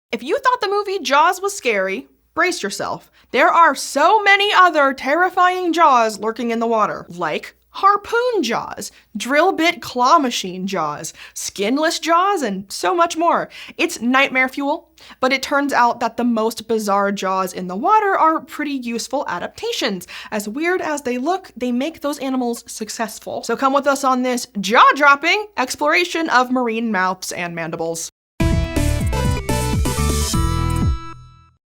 If you thought the movie Jaws was scary, brace yourself. There are so many other terrifying jaws lurking in the water, like harpoon jaws, drill bit claw machine jaws, skinless jaws, and so much more. It's nightmare fuel, but it turns out that the most bizarre jaws in the water are pretty useful adaptations. As weird as they look, they make those animals successful. So come with us on this jaw-dropping exploration of marine mouths and mandibles.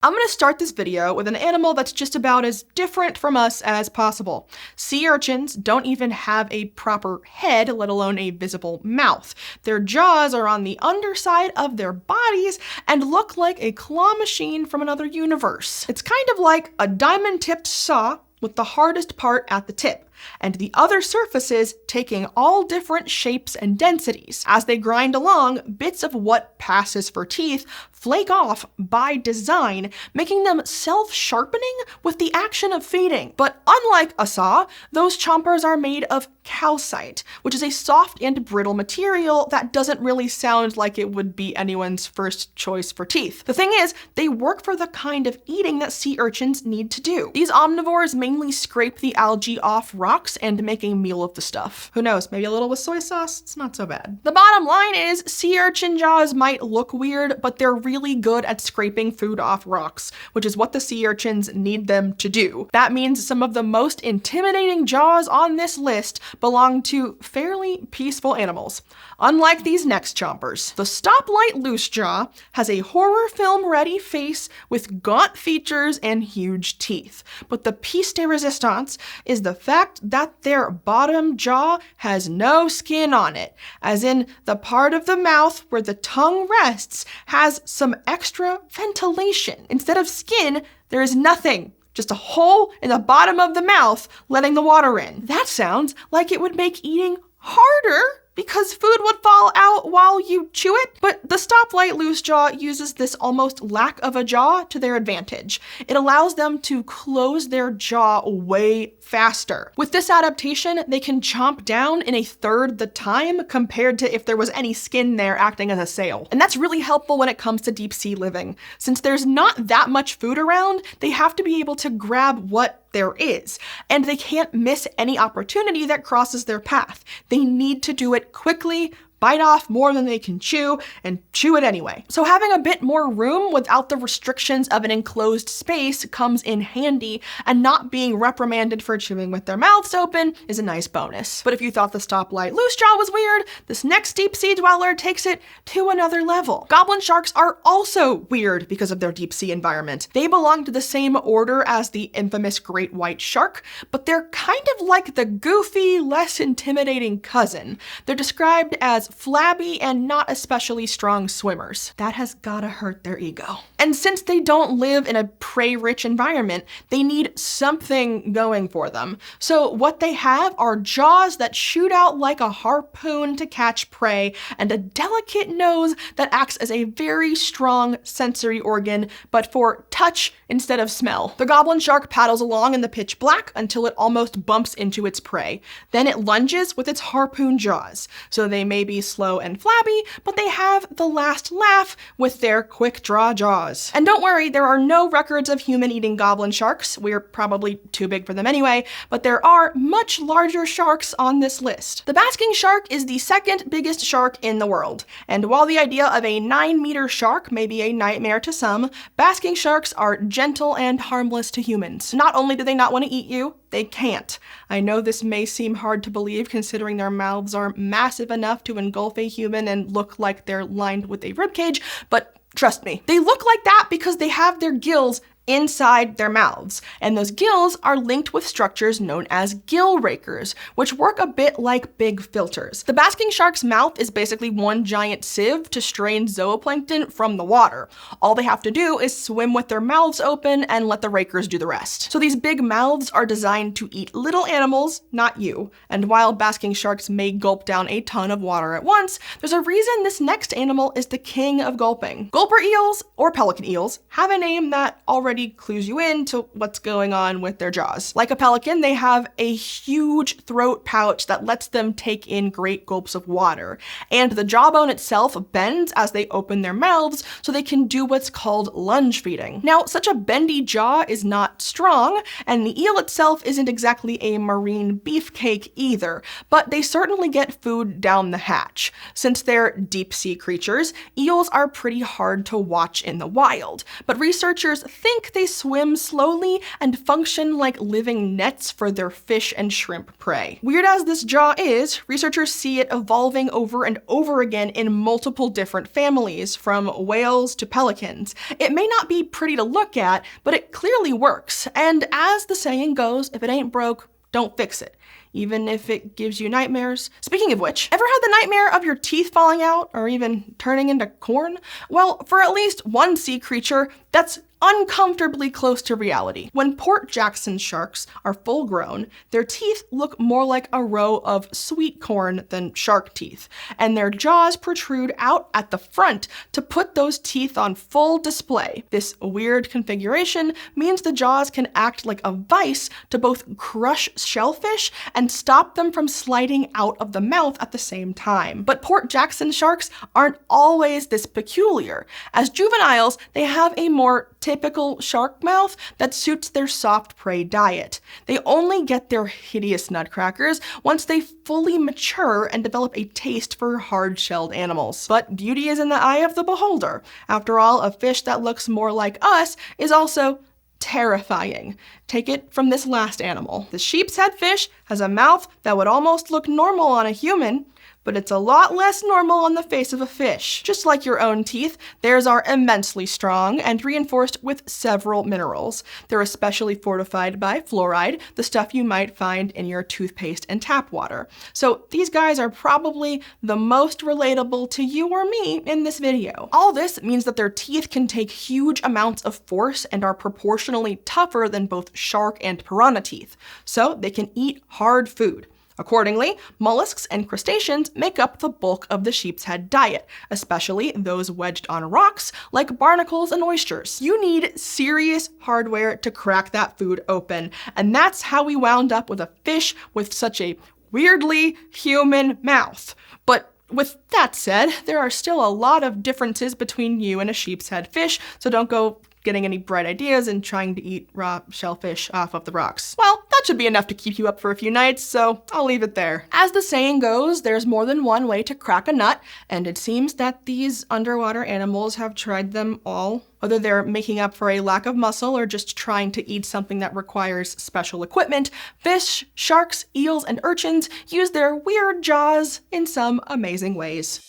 I'm gonna start this video with an animal that's just about as different from us as possible. Sea urchins don't even have a proper head, let alone a visible mouth. Their jaws are on the underside of their bodies and look like a claw machine from another universe. It's kind of like a diamond-tipped saw with the hardest part at the tip, and the other surfaces taking all different shapes and densities. As they grind along, bits of what passes for teeth flake off by design, making them self-sharpening with the action of feeding. But unlike a saw, those chompers are made of calcite, which is a soft and brittle material that doesn't really sound like it would be anyone's first choice for teeth. The thing is, they work for the kind of eating that sea urchins need to do. These omnivores mainly scrape the algae off rocks and make a meal of the stuff. Who knows, maybe a little with soy sauce? It's not so bad. The bottom line is, sea urchin jaws might look weird, but they're really good at scraping food off rocks, which is what the sea urchins need them to do. That means some of the most intimidating jaws on this list belong to fairly peaceful animals. Unlike these next chompers. The stoplight loose jaw has a horror film ready face with gaunt features and huge teeth. But the piece de resistance is the fact that their bottom jaw has no skin on it, as in the part of the mouth where the tongue rests has some extra ventilation. Instead of skin, there is nothing. Just a hole in the bottom of the mouth letting the water in. That sounds like it would make eating harder because food would fall out while you chew it. But the stoplight loose jaw uses this almost lack of a jaw to their advantage. It allows them to close their jaw way faster. With this adaptation, they can chomp down in a third the time compared to if there was any skin there acting as a sail. And that's really helpful when it comes to deep sea living. Since there's not that much food around, they have to be able to grab what there is, and they can't miss any opportunity that crosses their path. They need to do it quickly, bite off more than they can chew, and chew it anyway. So having a bit more room without the restrictions of an enclosed space comes in handy, and not being reprimanded for chewing with their mouths open is a nice bonus. But if you thought the stoplight loose jaw was weird, this next deep sea dweller takes it to another level. Goblin sharks are also weird because of their deep sea environment. They belong to the same order as the infamous great white shark, but they're kind of like the goofy, less intimidating cousin. They're described as flabby and not especially strong swimmers. That has gotta hurt their ego. And since they don't live in a prey-rich environment, they need something going for them. So what they have are jaws that shoot out like a harpoon to catch prey, and a delicate nose that acts as a very strong sensory organ, but for touch instead of smell. The goblin shark paddles along in the pitch black until it almost bumps into its prey. Then it lunges with its harpoon jaws. So they may be slow and flabby, but they have the last laugh with their quick draw jaws. And don't worry, there are no records of human-eating goblin sharks. We're probably too big for them anyway, but there are much larger sharks on this list. The basking shark is the second biggest shark in the world. And while the idea of a 9-meter shark may be a nightmare to some, basking sharks are gentle and harmless to humans. Not only do they not want to eat you, they can't. I know this may seem hard to believe considering their mouths are massive enough to engulf a human and look like they're lined with a ribcage, but trust me, they look like that because they have their gills inside their mouths, and those gills are linked with structures known as gill rakers, which work a bit like big filters. The basking shark's mouth is basically one giant sieve to strain zooplankton from the water. All they have to do is swim with their mouths open and let the rakers do the rest. So these big mouths are designed to eat little animals, not you. And while basking sharks may gulp down a ton of water at once, there's a reason this next animal is the king of gulping. Gulper eels, or pelican eels, have a name that already already clues you in to what's going on with their jaws. Like a pelican, they have a huge throat pouch that lets them take in great gulps of water. And the jawbone itself bends as they open their mouths so they can do what's called lunge feeding. Now, such a bendy jaw is not strong, and the eel itself isn't exactly a marine beefcake either, but they certainly get food down the hatch. Since they're deep sea creatures, eels are pretty hard to watch in the wild, but researchers think they swim slowly and function like living nets for their fish and shrimp prey. Weird as this jaw is, researchers see it evolving over and over again in multiple different families, from whales to pelicans. It may not be pretty to look at, but it clearly works. And as the saying goes, if it ain't broke, don't fix it, even if it gives you nightmares. Speaking of which, ever had the nightmare of your teeth falling out or even turning into corn? Well, for at least one sea creature, that's uncomfortably close to reality. When Port Jackson sharks are full grown, their teeth look more like a row of sweet corn than shark teeth, and their jaws protrude out at the front to put those teeth on full display. This weird configuration means the jaws can act like a vice to both crush shellfish and stop them from sliding out of the mouth at the same time. But Port Jackson sharks aren't always this peculiar. As juveniles, they have a more typical shark mouth that suits their soft prey diet. They only get their hideous nutcrackers once they fully mature and develop a taste for hard-shelled animals. But beauty is in the eye of the beholder. After all, a fish that looks more like us is also terrifying. Take it from this last animal. The sheep's head fish has a mouth that would almost look normal on a human, but it's a lot less normal on the face of a fish. Just like your own teeth, theirs are immensely strong and reinforced with several minerals. They're especially fortified by fluoride, the stuff you might find in your toothpaste and tap water. So these guys are probably the most relatable to you or me in this video. All this means that their teeth can take huge amounts of force and are proportionally tougher than both shark and piranha teeth, so they can eat hard food. Accordingly, mollusks and crustaceans make up the bulk of the sheep's head diet, especially those wedged on rocks like barnacles and oysters. You need serious hardware to crack that food open, and that's how we wound up with a fish with such a weirdly human mouth. But with that said, there are still a lot of differences between you and a sheep's head fish, so don't go getting any bright ideas and trying to eat raw shellfish off of the rocks. Well, that should be enough to keep you up for a few nights, so I'll leave it there. As the saying goes, there's more than one way to crack a nut, and it seems that these underwater animals have tried them all. Whether they're making up for a lack of muscle or just trying to eat something that requires special equipment, fish, sharks, eels, and urchins use their weird jaws in some amazing ways.